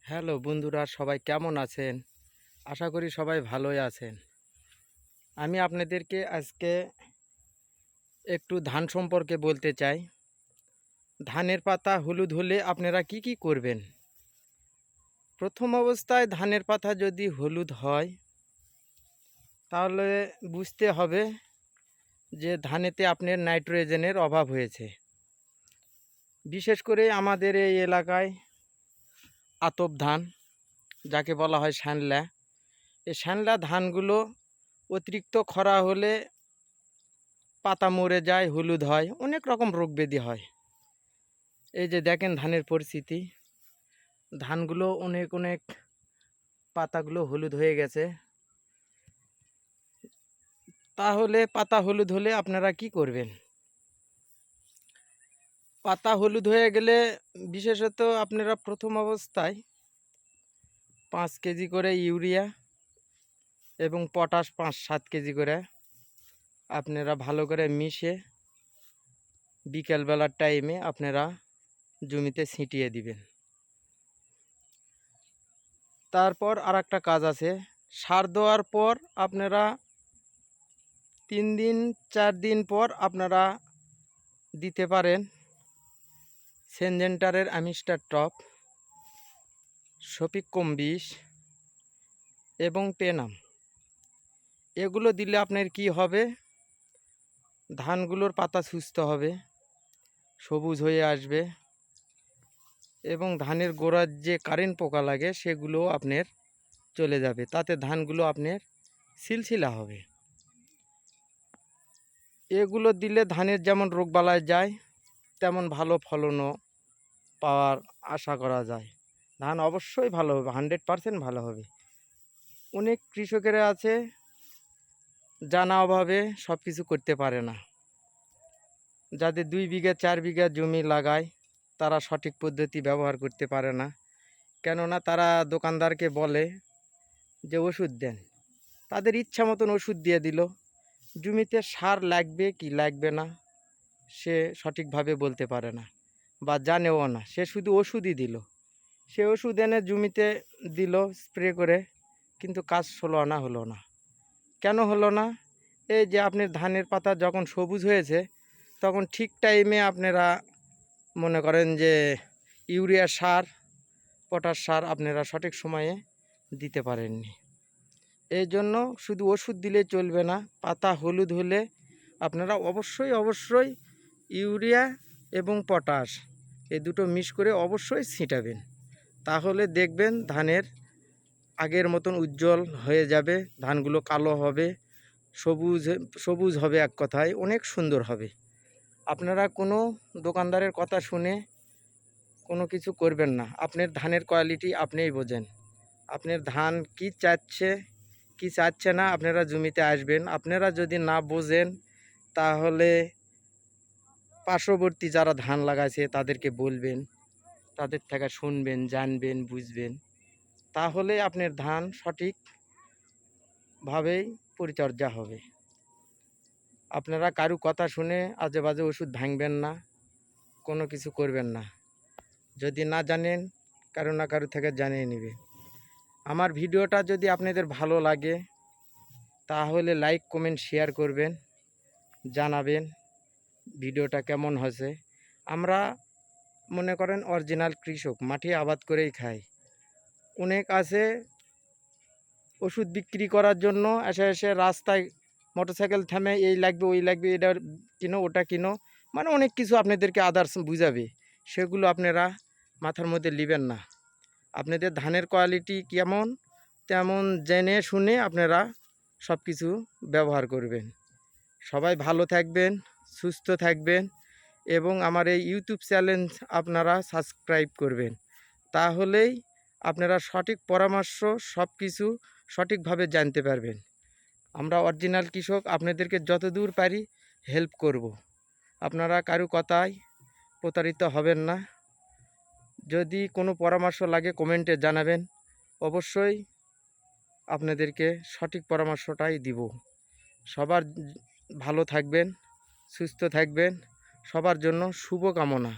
Hello বন্ধুরা, সবাই কেমন আছেন? আশা করি সবাই ভালোই আছেন। আমি আপনাদেরকে আজকে একটু ধান সম্পর্কে বলতে চাই। ধানের পাতা হলুদ হলে আপনারা কি করবেন? প্রথম অবস্থায় ধানের পাতা যদি হলুদ হয় তাহলে বুঝতে হবে যে ধানেতে আপনার নাইট্রোজেনের অভাব হয়েছে। বিশেষ করে আমাদের এই এলাকায় আতপ ধান, যাকে বলা হয় শ্যানলা, এই শ্যানলা ধানগুলো অতিরিক্ত খরা হলে পাতা মরে যায়, হলুদ হয়, অনেক রকম রোগ ব্যাধি হয়। এই যে দেখেন ধানের পরিস্থিতি, ধানগুলো অনেক পাতাগুলো হলুদ হয়ে গেছে। তাহলে পাতা হলুদ হলে আপনারা কি করবেন? পাতা হলুদ হয়ে গেলে বিশেষত আপনারা প্রথম অবস্থায় 5 কেজি করে ইউরিয়া এবং পটাশ 5-7 কেজি করে আপনারা ভালো করে মিশে বিকেলবেলার টাইমে আপনারা জমিতে ছিটিয়ে দিবেন। তারপর আরেকটা কাজ আছে, সার দেওয়ার পর আপনারা 3-4 দিন পর আপনারা দিতে পারেন সেনজেন্টারের অ্যামিস্টার টপ, শফিক কম 20 এবং পেনাম। এগুলো দিলে আপনার কি হবে? ধানগুলোর পাতা সুস্থ হবে, সবুজ হয়ে আসবে এবং ধানের গোড়ার যে কারেন্ট পোকা লাগে সেগুলোও আপনার চলে যাবে। তাতে ধানগুলো আপনার সিলসিলা হবে। এগুলো দিলে ধানের যেমন রোগবালাই যায় তেমন ভালো ফলনও পাওয়ার আশা করা যায়। ধান অবশ্যই ভালো হবে, 100% ভালো হবে। অনেক কৃষকেরা আছে জানা অভাবে সব কিছু করতে পারে না। যাদের 2 বিঘা 4 বিঘা জমি লাগায় তারা সঠিক পদ্ধতি ব্যবহার করতে পারে না, কেননা তারা দোকানদারকে বলে যে ওষুধ দেন, তাদের ইচ্ছা মতন ওষুধ দিয়ে দিল। জমিতে সার লাগবে কি লাগবে না সে সঠিকভাবে বলতে পারে না বা জানেও না, সে শুধু ওষুধই দিল। সে ওষুধ এনে জমিতে দিল স্প্রে করে, কিন্তু কাজ হলো না। কেন হলো না? এই যে আপনার ধানের পাতা যখন সবুজ হয়েছে তখন ঠিক টাইমে আপনারা মনে করেন যে ইউরিয়া সার, পটাশ সার আপনারা সঠিক সময়ে দিতে পারেননি। এই জন্য শুধু ওষুধ দিলে চলবে না। পাতা হলুদ হলে আপনারা অবশ্যই ইউরিয়া এবং পটাশ এই দুটো মিক্স করে অবশ্যই ছিটাবেন। তাহলে দেখবেন ধানের আগের মতন উজ্জ্বল হয়ে যাবে, ধানগুলো কালো হবে, সবুজ সবুজ হবে, এক কথায় অনেক সুন্দর হবে। আপনারা কোনো দোকানদারের কথা শুনে কোনো কিছু করবেন না। আপনার ধানের কোয়ালিটি আপনিই বোঝেন। আপনার ধান কি চাচ্ছে কি চাচ্ছে না আপনারা জমিতে আসবেন। আপনারা যদি না বোঝেন তাহলে পার্শ্ববর্তী যারা ধান লাগাইছে তাদেরকে বলবেন, তাদের থেকে শুনবেন, জানবেন, বুঝবেন। তাহলে আপনার ধান সঠিকভাবেই পরিচর্যা হবে। আপনারা কারো কথা শুনে আজে বাজে ওষুধ ভাঙবেন না, কোনো কিছু করবেন না। যদি না জানেন কারো না কারো থেকে জানিয়ে নেবে। আমার ভিডিওটা যদি আপনাদের ভালো লাগে তাহলে লাইক কমেন্ট শেয়ার করবেন, জানাবেন ভিডিওটা কেমন হয়েছে। আমরা মনে করেন অরিজিনাল কৃষক, মাঠে আবাদ করেই খাই। অনেক আছে ওষুধ বিক্রি করার জন্য এসে রাস্তায় মোটরসাইকেল থামে, এই লাগবে ওই লাগবে, এটা কিনো ওটা কিনো, মানে অনেক কিছু আপনাদেরকে আদার্স বুঝাবে। সেগুলো আপনারা মাথার মধ্যে নেবেন না। আপনাদের ধানের কোয়ালিটি কেমন তেমন জেনে শুনে আপনারা সব কিছু ব্যবহার করবেন। সবাই ভালো থাকবেন, সুস্থ থাকবেন এবং আমার এই ইউটিউব চ্যানেল আপনারা সাবস্ক্রাইব করবেন। তাহলেই আপনারা সঠিক পরামর্শ সব কিছু সঠিকভাবে জানতে পারবেন। আমরা অরিজিনাল কৃষক, আপনাদেরকে যতদূর পারি হেল্প করব। আপনারা কারো কথায় প্রতারিত হবেন না। যদি কোনো পরামর্শ লাগে কমেন্টে জানাবেন, অবশ্যই আপনাদেরকে সঠিক পরামর্শটাই দিব। সবার ভালো থাকবেন, সুস্থ থাকবেন, সবার জন্য শুভকামনা।